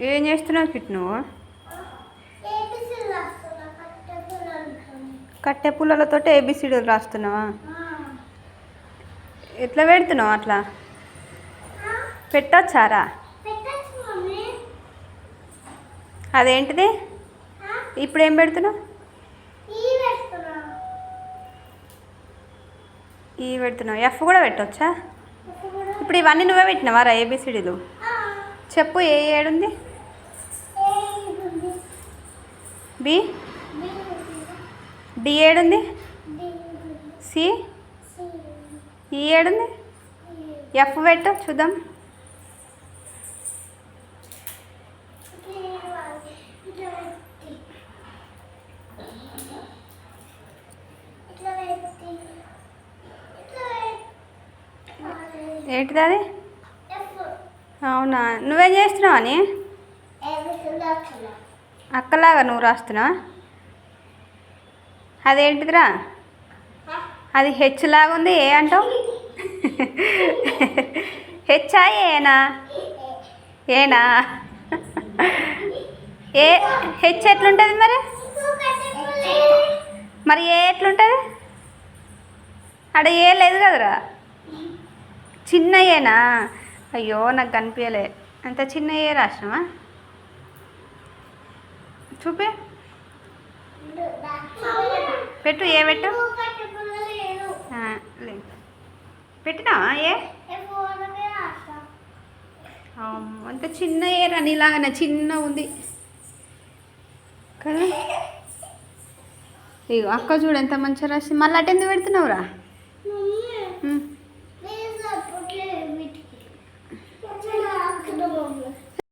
ఏం చేస్తున్నావు కిట్ నువ్వు? కట్టె పుల్లలతో ఏబిసిడీలు రాస్తున్నావా? ఎట్లా పెడుతున్నావు అట్లా? పెట్టచ్చారా? అదేంటిది ఇప్పుడు ఏం పెడుతున్నావు? ఈ పెడుతున్నావు. ఎఫ్ కూడా పెట్టవచ్చా? ఇప్పుడు ఇవన్నీ నువ్వే పెట్టినావారా ఏబిసిడీలు? చెప్పు. ఏ ఏడుంది? బి. డి ఏడుంది? సి. ఈ ఏడుంది? ఎఫ్ పెట్టు చూద్దాం. ఏంటిది అది? అవునా, నువ్వేం చేస్తున్నావు అని? అక్కలాగా నువ్వు రాస్తున్నావా? అదేంటిదిరా? అది హెచ్ లాగా ఉంది. ఏ అంటావు? హెచ్చా ఏనా? ఏనా? ఏ హెచ్ ఎట్లుంటుంది మరి? మరి ఏ ఎట్లుంటుంది? అక్కడ ఏ లేదు కదరా. చిన్న ఏనా? అయ్యో నాకు కనిపించలే. అంత చిన్న ఏ రాసినావా? చూపి. పెట్టు. ఏ పెట్టు. పెట్టినావా? ఏ అంత చిన్న ఏ నీలాగానే చిన్న ఉంది కదా. ఇగో అక్క చూడు ఎంత మంచిగా రాసి. మళ్ళీ అటెందుకు పెడుతున్నావురా?